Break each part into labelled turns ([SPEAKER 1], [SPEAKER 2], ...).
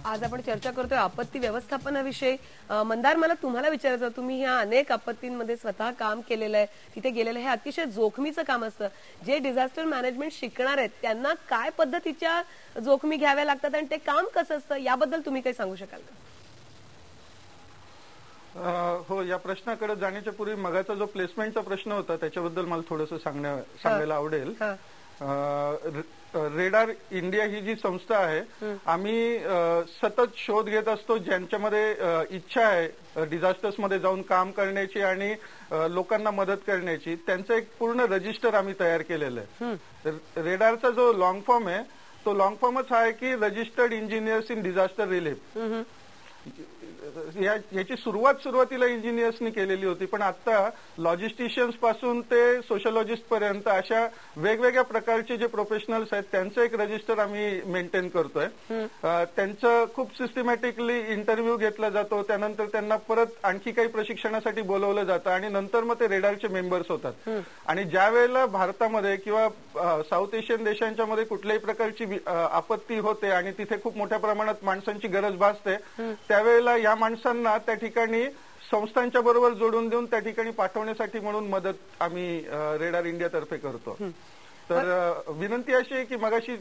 [SPEAKER 1] आज आपण चर्चा करतोय आपत्ती व्यवस्थापनाविषयी. मंदार, मला तुम्हाला विचारायचं, तुम्ही ह्या अनेक आपत्तींमध्ये स्वतः काम केलेलं आहे, तिथे गेलेलं, हे अतिशय जोखमीचं काम असतं. जे डिझास्टर मॅनेजमेंट शिकणार आहेत त्यांना काय पद्धतीच्या जोखमी घ्याव्या लागतात आणि ते काम कसं असतं याबद्दल तुम्ही काही सांगू शकाल का?
[SPEAKER 2] हो, या प्रश्नाकडे जाण्याच्या पूर्वी मगाचा जो प्लेसमेंटचा प्रश्न होता त्याच्याबद्दल मला थोडंसं सांगायला आवडेल. रेडार इंडिया ही जी संस्था आहे, आम्ही सतत शोध घेत असतो ज्यांच्यामध्ये इच्छा आहे डिझास्टर्स मध्ये जाऊन काम करण्याची आणि लोकांना मदत करण्याची. त्यांचं एक पूर्ण रजिस्टर आम्ही तयार केलेलं आहे. रेडारचा जो लॉंग फॉर्म आहे तो लॉंग फॉर्मच हा आहे की registered engineers in disaster relief. याची सुरुवातीला इंजिनियर्सनी केलेली होती, पण आता लॉजिस्टिशियन्स पासून ते सोशलॉजिस्ट पर्यंत अशा वेगवेगळ्या प्रकारचे जे प्रोफेशनल्स आहेत त्यांचं एक रजिस्टर आम्ही मेंटेन करतोय. त्यांचं खूप सिस्टमॅटिकली इंटरव्ह्यू घेतला जातो, त्यानंतर त्यांना परत आणखी काही प्रशिक्षणासाठी बोलवलं जातं आणि नंतर मग ते रेडारचे मेंबर्स होतात. आणि ज्या वेळेला भारतामध्ये किंवा साऊथ एशियन देशांच्या मध्ये कुठल्याही प्रकारची आपत्ती होते आणि तिथे खूप मोठ्या प्रमाणात माणसांची गरज भासते, त्यावेळेला या माणसांना त्या ठिकाणी संस्थांच्या बरोबर जोडून देऊन त्या ठिकाणी पाठवण्यासाठी म्हणून मदत आम्ही रेडार इंडिया तर्फे करतो. तर विनंती अशी आहे की मगाशी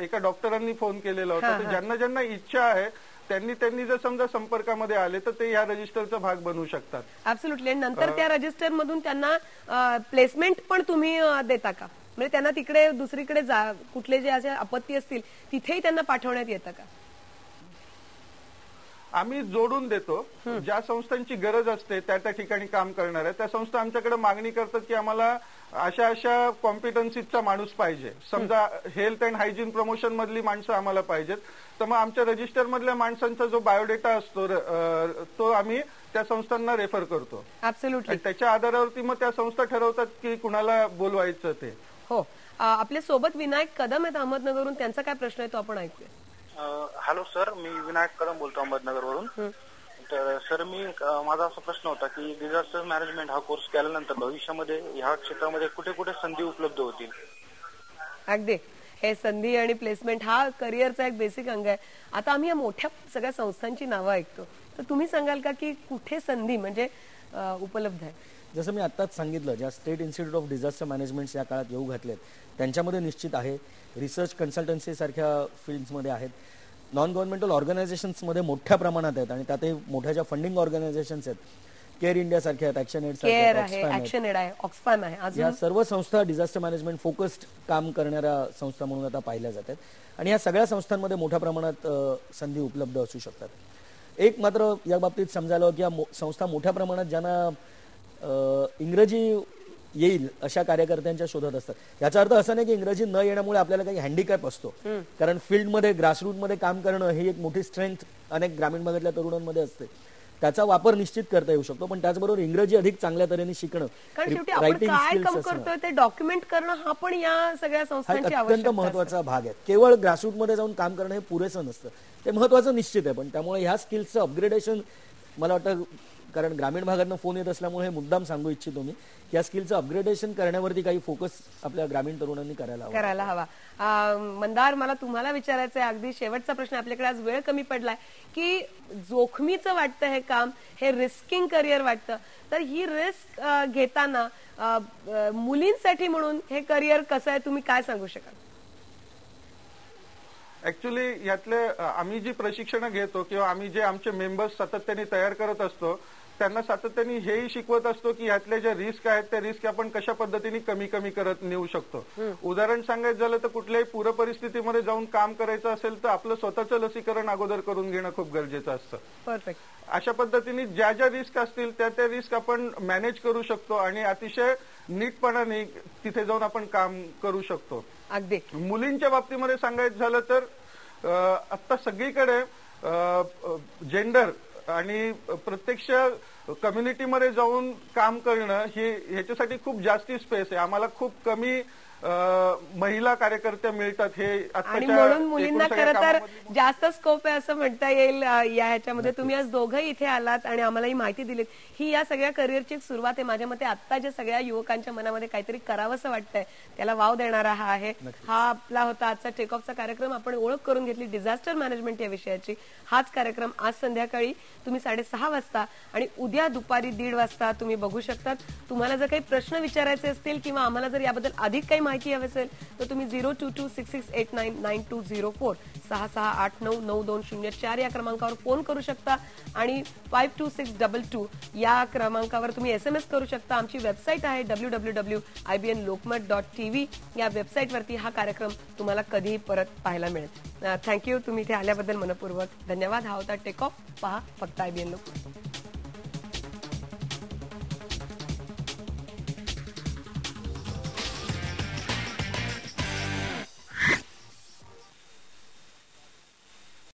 [SPEAKER 2] एका डॉक्टरांनी फोन केलेला होता, तर ज्यांना ज्यांना इच्छा आहे त्यांनी जर समजा संपर्कामध्ये आले तर ते या रजिस्टरचा भाग बनवू शकतात.
[SPEAKER 1] ऍब्सोल्युटली. नंतर त्या रजिस्टर मधून त्यांना प्लेसमेंट पण तुम्ही देता का? म्हणजे त्यांना तिकडे दुसरीकडे कुठले जे असे आपत्ती असतील तिथेही त्यांना पाठवण्यात येतं का?
[SPEAKER 2] आम्ही जोडून देतो. ज्या संस्थांची गरज असते त्या ठिकाणी काम करणाऱ्या त्या संस्था आमच्याकडे मागणी करतात की आम्हाला अशा कॉम्पिटन्सीचा माणूस पाहिजे. समजा हेल्थ अँड हायजीन प्रमोशन मधली माणसं आम्हाला पाहिजेत, तर मग आमच्या रजिस्टर मधल्या माणसांचा जो बायोडेटा असतो तो आम्ही त्या संस्थांना रेफर करतो.
[SPEAKER 1] ऍब्सोल्युटली.
[SPEAKER 2] त्याच्या आधारावरती मग त्या संस्था ठरवतात की कुणाला बोलवायचं ते.
[SPEAKER 1] हो, आपल्या सोबत विनायक कदम आहेत अहमदनगरवरून. त्यांचा काय प्रश्न आहे तो आपण ऐकूया.
[SPEAKER 3] हॅलो सर, मी विनायक कदम बोलतो अहमदनगरवरून. तर सर, माझा असा प्रश्न होता की डिझास्टर मॅनेजमेंट हा कोर्स केल्यानंतर भविष्यामध्ये ह्या क्षेत्रामध्ये कुठे कुठे संधी उपलब्ध होतील?
[SPEAKER 1] अगदी, हे संधी आणि प्लेसमेंट हा करिअरचा एक बेसिक अंग आहे. आता आम्ही या मोठ्या सगळ्या संस्थांची नावं ऐकतो, तर तुम्ही सांगाल का की कुठे संधी म्हणजे उपलब्ध आहे?
[SPEAKER 4] जसं मी आत्ताच सांगितलं, ज्या state institute of disaster management या काळात येऊ घातलेत त्यांच्यामध्ये निश्चित आहे. रिसर्च कन्सल्टन्सी सारख्या फील्ड्समध्ये आहेत. नॉन गव्हर्नमेंटल ऑर्गनायझेशन्समध्ये मोठ्या प्रमाणात आहेत आणि त्यातही मोठ्या ज्या फंडिंग ऑर्गनायझेशन्स आहेत, केअर इंडिया सारख्या आहेत, ऍक्शन एड
[SPEAKER 1] आहे, ऑक्सफॅम आहे,
[SPEAKER 4] या सर्व संस्था डिझास्टर मॅनेजमेंट फोकस्ड काम करणाऱ्या संस्था म्हणून आता पाहिल्या जातात आणि या सगळ्या संस्थांमध्ये मोठ्या प्रमाणात संधी उपलब्ध असू शकतात. एक मात्र या बाबतीत समजायला हवं की या संस्था मोठ्या प्रमाणात ज्यांना इंग्रजी येईल अशा कार्यकर्त्यांच्या शोधात असतात. याचा अर्थ असा नाही की इंग्रजी न येण्यामुळे आपल्याला काही हँडिकॅप असतो, कारण फील्डमध्ये ग्रासरूटमध्ये काम करणं ही एक मोठी स्ट्रेंथ अनेक ग्रामीण भागातल्या तरुणांमध्ये असते. त्याचा वापर निश्चित करता येऊ शकतो, पण त्याचबरोबर इंग्रजी अधिक चांगल्या तऱ्हेने शिकणं,
[SPEAKER 1] रायटिंग स्किल्स, ते डॉक्युमेंट करणं हा पण या सगळ्या संस्थांची
[SPEAKER 4] अत्यंत महत्वाचा भाग आहे. केवळ ग्रासरूटमध्ये जाऊन काम करणं हे पुरेसं नसतं, ते महत्वाचं निश्चित आहे, पण त्यामुळे ह्या स्किल्सचं अपग्रेडेशन मला वाटतं, कारण ग्रामीण भागातनं फोन येत असल्यामुळे हे मुद्दाम सांगू इच्छितो मी, या स्किलचं अपग्रेडेशन करण्यावरती काही फोकस आपल्या ग्रामीण तरुणांनी करायला हवा.
[SPEAKER 1] मंदार, मला तुम्हाला विचारायचं आहे, अगदी शेवटचा प्रश्न, आपल्याकडे आज वेळ कमी पडलाय, की जोखमीचं वाटतं हे काम, हे रिस्किंग करिअर वाटतं, तर ही रिस्क घेताना मुलींसाठी म्हणून हे करिअर कसं आहे, तुम्ही काय सांगू शकाल?
[SPEAKER 2] ऍक्च्युली यातले आम्ही जी प्रशिक्षण घेतो किंवा आम्ही जे आमचे मेंबर्स सातत्याने तयार करत असतो त्यांना सातत्याने हेही शिकवत असतो की यातले जे रिस्क आहेत त्या रिस्क आपण कशा पद्धतीने कमी करत नेऊ शकतो. उदाहरण सांगायचं झालं तर कुठल्याही पूर परिस्थितीमध्ये जाऊन काम करायचं असेल तर आपलं स्वतःचं लसीकरण अगोदर करून घेणं खूप गरजेचं असतं.
[SPEAKER 1] परफेक्ट.
[SPEAKER 2] अशा पद्धतीने ज्या रिस्क असतील त्या रिस्क आपण मॅनेज करू शकतो आणि अतिशय नीटपणाने तिथे जाऊन आपण काम करू शकतो.
[SPEAKER 1] अगदी.
[SPEAKER 2] मुलींच्या बाबतीमध्ये सांगायचं झालं तर आता सगळीकडे जेंडर आणि प्रत्यक्ष कम्युनिटीमध्ये जाऊन काम करणं हे ह्याच्यासाठी खूप जास्ती स्पेस आहे. आम्हाला खूप कमी महिला कार्यकर्त्या मिळतात हे
[SPEAKER 1] आणि म्हणून मुलींना खरं तर जास्त स्कोप आहे असं म्हणता येईल या ह्याच्यामध्ये. तुम्ही आज दोघंही इथे आलात आणि आम्हाला ही माहिती दिलीत. ही या सगळ्या करिअरची एक सुरुवात आहे. माझ्या मते आता जे सगळ्या युवकांच्या मनामध्ये काहीतरी करावंसं वाटतंय त्याला वाव देणारा हा आहे. हा आपला होता आजचा टेक ऑफचा कार्यक्रम. आपण ओळख करून घेतली डिझास्टर मॅनेजमेंट या विषयाची. हाच कार्यक्रम आज संध्याकाळी तुम्ही 6:30 वाजता आणि उद्या दुपारी 1:30 वाजता तुम्ही बघू शकतात. तुम्हाला जर काही प्रश्न विचारायचे असतील किंवा आम्हाला जर याबद्दल अधिक काही माहिती हवी असेल तर तुम्ही 02266899204 66899204 या क्रमांकावर फोन करू शकता आणि 52622 या क्रमांकावर तुम्ही SMS करू शकता. आमची वेबसाईट आहे www.ibnlokmat.tv. या वेबसाईटवरती हा कार्यक्रम तुम्हाला कधीही परत पाहायला मिळेल. थँक्यू. तुम्ही इथे आल्याबद्दल मनपूर्वक धन्यवाद. हा होता टेक ऑफ. पहा फक्त IBN लोकमत.